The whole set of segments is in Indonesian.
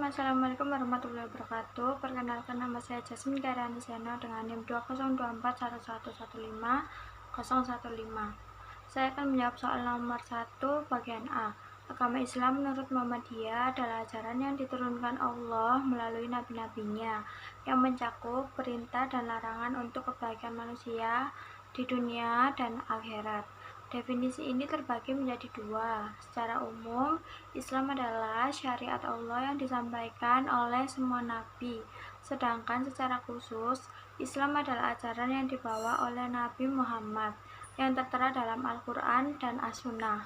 Assalamualaikum warahmatullahi wabarakatuh. Perkenalkan, nama saya Jasmine Kairani Seno dengan NIM 20241115 Saya akan menjawab soal nomor 1 bagian A. Agama Islam menurut Muhammadiyah adalah ajaran yang diturunkan Allah melalui nabi-nabinya, yang mencakup perintah dan larangan untuk kebaikan manusia di dunia dan akhirat. Definisi ini terbagi menjadi dua. Secara umum, Islam adalah syariat Allah yang disampaikan oleh semua nabi. Sedangkan secara khusus, Islam adalah ajaran yang dibawa oleh Nabi Muhammad yang tertera dalam Al-Quran dan As-Sunnah.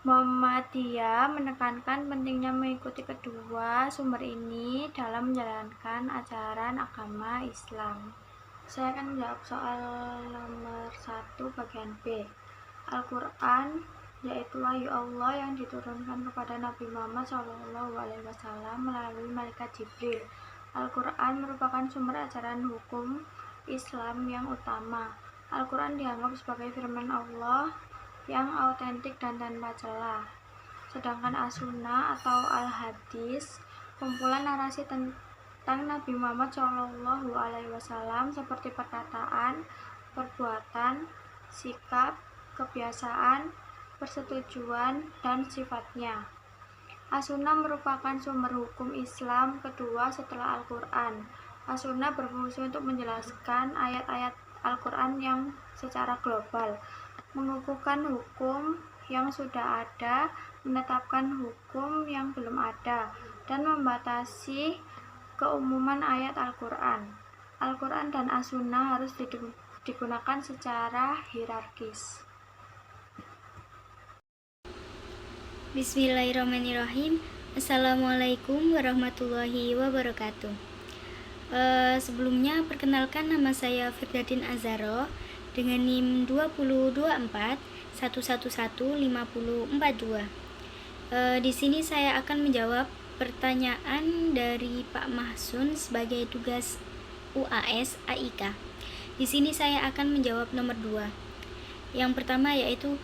Muhammadiyah menekankan pentingnya mengikuti kedua sumber ini dalam menjalankan ajaran agama Islam. Saya akan menjawab soal nomor 1 bagian B. Al-Quran yaitu wahyu Allah yang diturunkan kepada Nabi Muhammad SAW melalui malaikat Jibril. Al-Quran merupakan sumber ajaran hukum Islam yang utama. Al-Quran dianggap sebagai firman Allah yang autentik dan tanpa celah. Sedangkan As-Sunnah atau Al-Hadis, kumpulan narasi tentang Nabi Muhammad SAW seperti perkataan, perbuatan, sikap, kebiasaan, persetujuan, dan sifatnya. As-Sunnah merupakan sumber hukum Islam kedua setelah Al-Quran. As-Sunnah berfungsi untuk menjelaskan ayat-ayat Al-Quran yang secara global, mengukuhkan hukum yang sudah ada, menetapkan hukum yang belum ada, dan membatasi keumuman ayat Al-Quran. Al-Quran dan As-Sunnah harus digunakan secara hierarkis. Bismillahirrahmanirrahim. Assalamualaikum warahmatullahi wabarakatuh. Sebelumnya perkenalkan, nama saya Firdadin Azaro dengan NIM 2024111542. Di sini saya akan menjawab pertanyaan dari Pak Mahsun sebagai tugas UAS AIK. Di sini saya akan menjawab nomor 2. Yang pertama yaitu,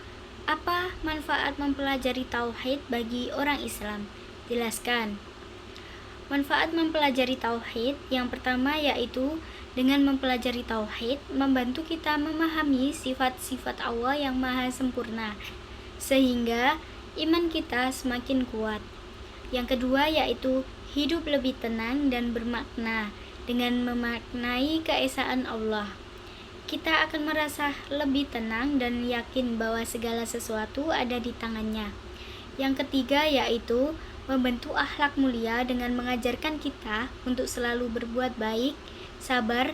apa manfaat mempelajari tauhid bagi orang Islam? Jelaskan. Manfaat mempelajari tauhid yang pertama yaitu dengan mempelajari tauhid membantu kita memahami sifat-sifat Allah yang maha sempurna, sehingga iman kita semakin kuat. Yang kedua yaitu hidup lebih tenang dan bermakna dengan memaknai keesaan Allah. Kita akan merasa lebih tenang dan yakin bahwa segala sesuatu ada di tangannya. Yang ketiga yaitu membentuk akhlak mulia dengan mengajarkan kita untuk selalu berbuat baik, sabar,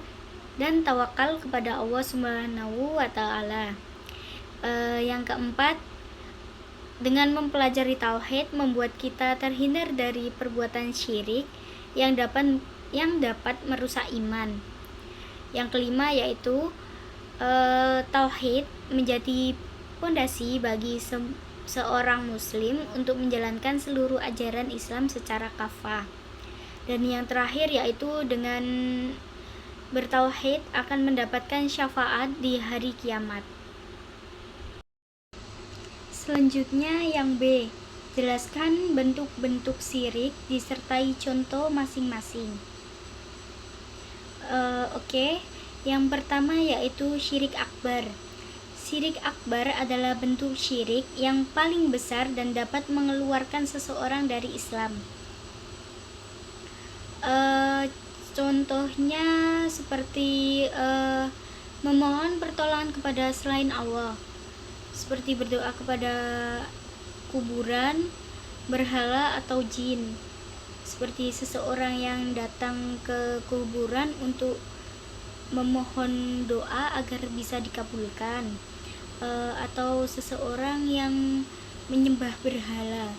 dan tawakal kepada Allah Subhanahu wa Ta'ala. Yang keempat, dengan mempelajari tauhid membuat kita terhindar dari perbuatan syirik yang dapat merusak iman. Yang kelima yaitu tauhid menjadi pondasi bagi seorang muslim untuk menjalankan seluruh ajaran Islam secara kafah. Dan yang terakhir yaitu dengan bertauhid akan mendapatkan syafaat di hari kiamat. Selanjutnya yang B, jelaskan bentuk-bentuk syirik disertai contoh masing-masing. Yang pertama yaitu syirik akbar. Syirik akbar adalah bentuk syirik yang paling besar dan dapat mengeluarkan seseorang dari Islam. Contohnya seperti memohon pertolongan kepada selain Allah, seperti berdoa kepada kuburan, berhala, atau jin. Seperti seseorang yang datang ke kuburan untuk memohon doa agar bisa dikabulkan, atau seseorang yang menyembah berhala,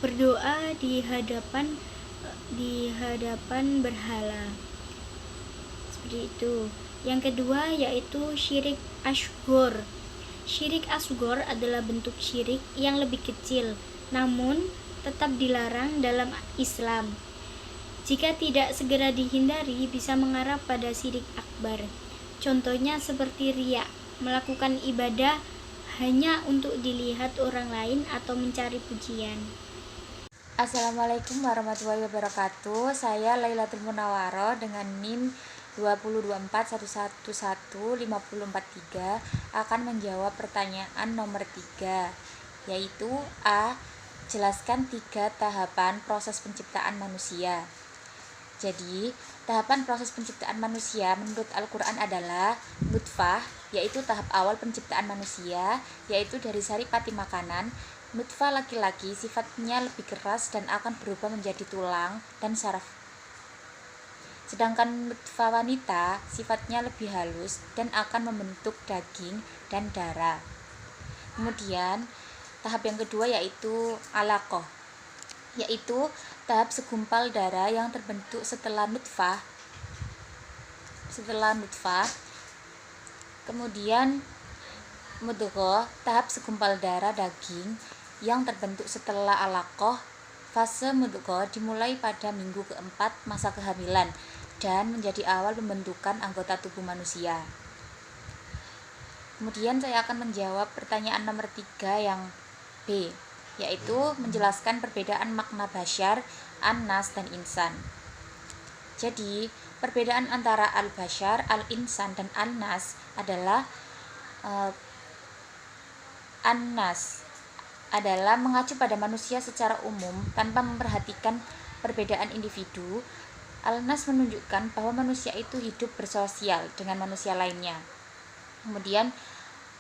berdoa di hadapan berhala, seperti itu. Yang kedua yaitu syirik asghar. Syirik asghar adalah bentuk syirik yang lebih kecil, namun tetap dilarang dalam Islam. Jika tidak segera dihindari, bisa mengarah pada syirik akbar. Contohnya seperti riya, melakukan ibadah hanya untuk dilihat orang lain atau mencari pujian. Assalamualaikum warahmatullahi wabarakatuh. Saya Lailatul Munawwaroh dengan NIM 20241115043 akan menjawab pertanyaan nomor 3, yaitu A. Jelaskan 3 tahapan proses penciptaan manusia. Jadi, tahapan proses penciptaan manusia menurut Al-Quran adalah nutfah, yaitu tahap awal penciptaan manusia, yaitu dari sari pati makanan. Nutfah laki-laki sifatnya lebih keras dan akan berubah menjadi tulang dan saraf. Sedangkan nutfah wanita sifatnya lebih halus dan akan membentuk daging dan darah. Kemudian, tahap yang kedua yaitu alaqah, yaitu tahap segumpal darah yang terbentuk setelah nutfah. Kemudian mudghah, tahap segumpal darah daging yang terbentuk setelah alaqah. Fase mudghah dimulai pada minggu keempat masa kehamilan dan menjadi awal pembentukan anggota tubuh manusia. Kemudian saya akan menjawab pertanyaan nomor 3 yang B, yaitu menjelaskan perbedaan makna basyar, an-nas, dan insan. Jadi, perbedaan antara al-basyar, al-insan, dan an-nas adalah an-nas adalah mengacu pada manusia secara umum tanpa memperhatikan perbedaan individu. Al-nas menunjukkan bahwa manusia itu hidup bersosial dengan manusia lainnya. Kemudian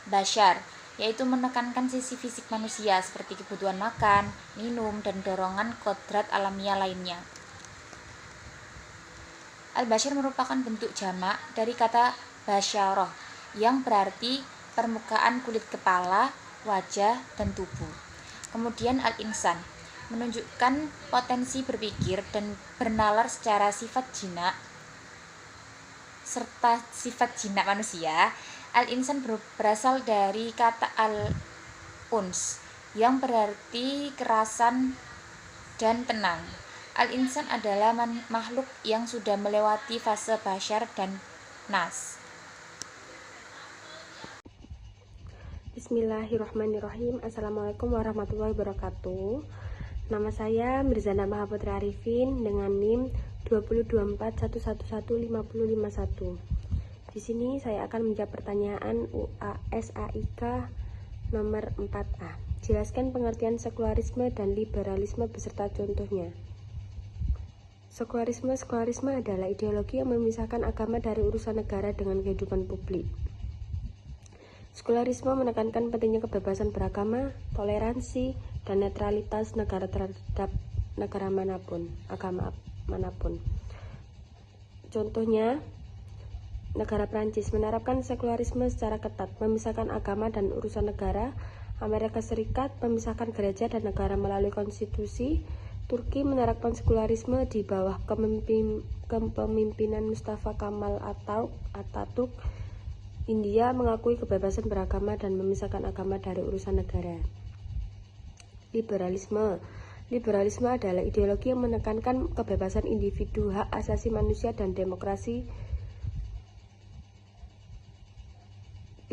basyar, yaitu menekankan sisi fisik manusia seperti kebutuhan makan, minum, dan dorongan kodrat alamiah lainnya. Al-basyar merupakan bentuk jamak dari kata basyarah yang berarti permukaan kulit kepala, wajah, dan tubuh. Kemudian al-insan menunjukkan potensi berpikir dan bernalar secara sifat jinak serta sifat jinak manusia. Al-insan berasal dari kata al-uns yang berarti kerasan dan tenang. Al-insan adalah makhluk yang sudah melewati fase basyar dan nas. Bismillahirrahmanirrahim. Assalamualaikum warahmatullahi wabarakatuh. Nama saya Mirzana Mahaputri Arifin dengan NIM 224111551. Di sini saya akan menjawab pertanyaan UAS AIK nomor 4A. Jelaskan pengertian sekularisme dan liberalisme beserta contohnya. Sekularisme adalah ideologi yang memisahkan agama dari urusan negara dengan kehidupan publik. Sekularisme menekankan pentingnya kebebasan beragama, toleransi, dan netralitas negara terhadap negara manapun, agama manapun. Contohnya, negara Prancis menerapkan sekularisme secara ketat, memisahkan agama dan urusan negara. Amerika Serikat memisahkan gereja dan negara melalui konstitusi. Turki menerapkan sekularisme di bawah kepemimpinan Mustafa Kemal Atatürk. India mengakui kebebasan beragama dan memisahkan agama dari urusan negara. Liberalisme adalah ideologi yang menekankan kebebasan individu, hak asasi manusia, dan demokrasi.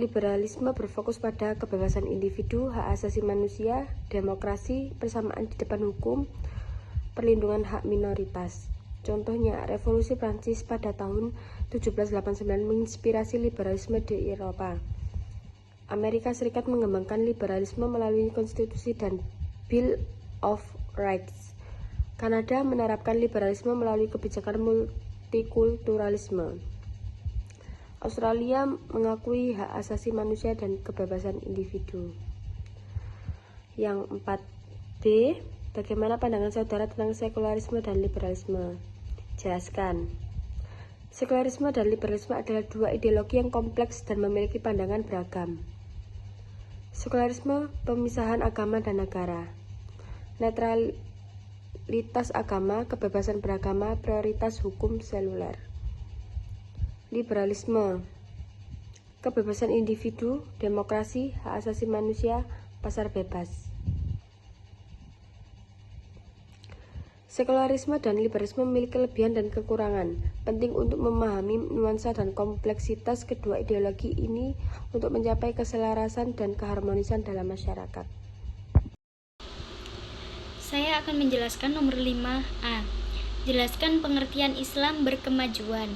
Liberalisme berfokus pada kebebasan individu, hak asasi manusia, demokrasi, persamaan di depan hukum, perlindungan hak minoritas. Contohnya, Revolusi Prancis pada tahun 1789 menginspirasi liberalisme di Eropa. Amerika Serikat mengembangkan liberalisme melalui konstitusi dan Bill of Rights. Kanada menerapkan liberalisme melalui kebijakan multikulturalisme. Australia mengakui hak asasi manusia dan kebebasan individu. Yang 4D, bagaimana pandangan saudara tentang sekularisme dan liberalisme? Jelaskan. Sekularisme dan liberalisme adalah dua ideologi yang kompleks dan memiliki pandangan beragam. Sekularisme, pemisahan agama dan negara. Netralitas agama, kebebasan beragama, prioritas hukum seluler. Liberalisme, kebebasan individu, demokrasi, hak asasi manusia, pasar bebas. Sekularisme dan liberalisme memiliki kelebihan dan kekurangan. Penting untuk memahami nuansa dan kompleksitas kedua ideologi ini untuk mencapai keselarasan dan keharmonisan dalam masyarakat. Saya akan menjelaskan nomor 5A. Jelaskan pengertian Islam berkemajuan.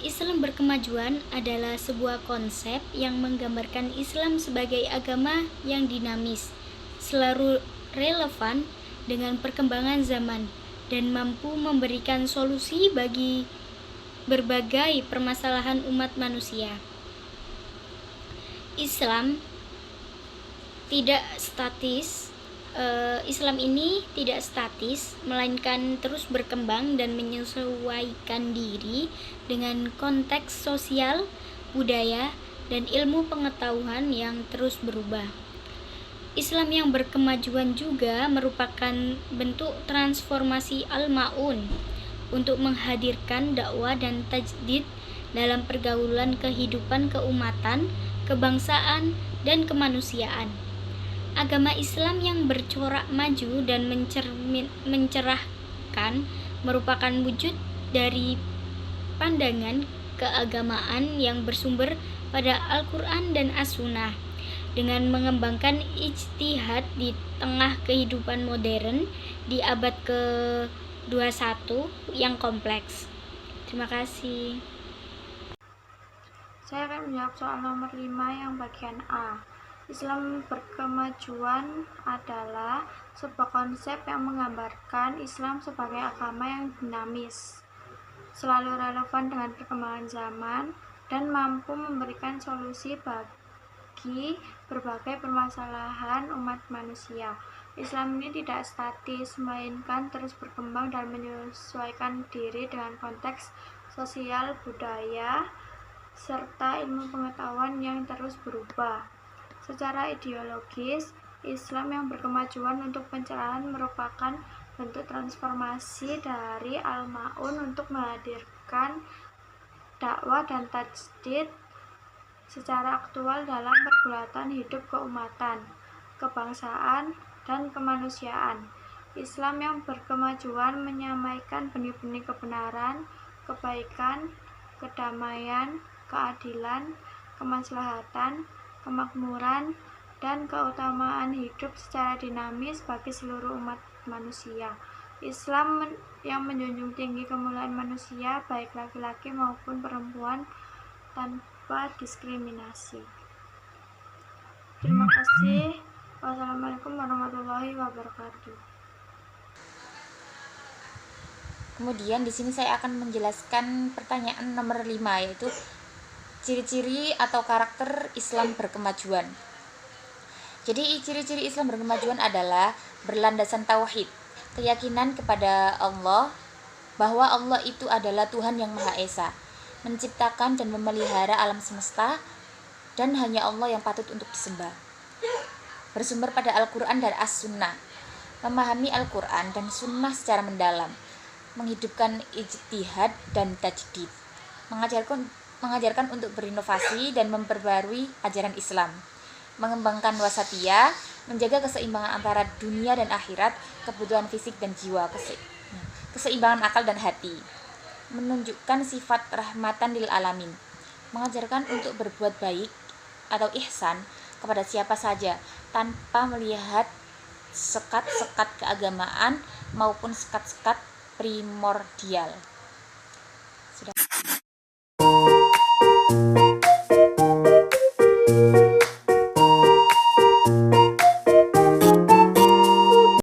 Islam berkemajuan adalah sebuah konsep yang menggambarkan Islam sebagai agama yang dinamis, selalu relevan dengan perkembangan zaman, dan mampu memberikan solusi bagi berbagai permasalahan umat manusia. Islam tidak statis. Islam ini tidak statis, melainkan terus berkembang dan menyesuaikan diri dengan konteks sosial, budaya, dan ilmu pengetahuan yang terus berubah. Islam yang berkemajuan juga merupakan bentuk transformasi al-ma'un untuk menghadirkan dakwah dan tajdid dalam pergaulan kehidupan keumatan, kebangsaan, dan kemanusiaan. Agama Islam yang bercorak maju dan mencerahkan merupakan wujud dari pandangan keagamaan yang bersumber pada Al-Quran dan As-Sunnah, dengan mengembangkan ijtihad di tengah kehidupan modern di abad ke-21 yang kompleks. Terima kasih. Saya akan menjawab soal nomor 5 yang bagian A. Islam berkemajuan adalah sebuah konsep yang menggambarkan Islam sebagai agama yang dinamis, selalu relevan dengan perkembangan zaman, dan mampu memberikan solusi bagi berbagai permasalahan umat manusia. Islam ini tidak statis, melainkan terus berkembang dan menyesuaikan diri dengan konteks sosial, budaya, serta ilmu pengetahuan yang terus berubah. Secara ideologis, Islam yang berkemajuan untuk pencerahan merupakan bentuk transformasi dari al-ma'un untuk menghadirkan dakwah dan tajdid secara aktual dalam pergulatan hidup keumatan, kebangsaan, dan kemanusiaan. Islam yang berkemajuan menyamaikan benih-benih kebenaran, kebaikan, kedamaian, keadilan, kemaslahatan, kemakmuran, dan keutamaan hidup secara dinamis bagi seluruh umat manusia. Islam yang menjunjung tinggi kemuliaan manusia, baik laki-laki maupun perempuan, tanpa diskriminasi. Terima kasih. Wassalamualaikum warahmatullahi wabarakatuh. Kemudian di sini saya akan menjelaskan pertanyaan nomor 5, yaitu ciri-ciri atau karakter Islam berkemajuan. Jadi ciri-ciri Islam berkemajuan adalah berlandasan tauhid, keyakinan kepada Allah, bahwa Allah itu adalah Tuhan yang Maha Esa, menciptakan dan memelihara alam semesta, dan hanya Allah yang patut untuk disembah. Bersumber pada Al-Quran dan As-Sunnah, memahami Al-Quran dan Sunnah secara mendalam, menghidupkan ijtihad dan tajdid, mengajarkan untuk berinovasi dan memperbarui ajaran Islam, mengembangkan wasatiyah, menjaga keseimbangan antara dunia dan akhirat, kebutuhan fisik dan jiwa, keseimbangan akal dan hati, menunjukkan sifat rahmatan lil alamin, mengajarkan untuk berbuat baik atau ihsan kepada siapa saja tanpa melihat sekat-sekat keagamaan maupun sekat-sekat primordial.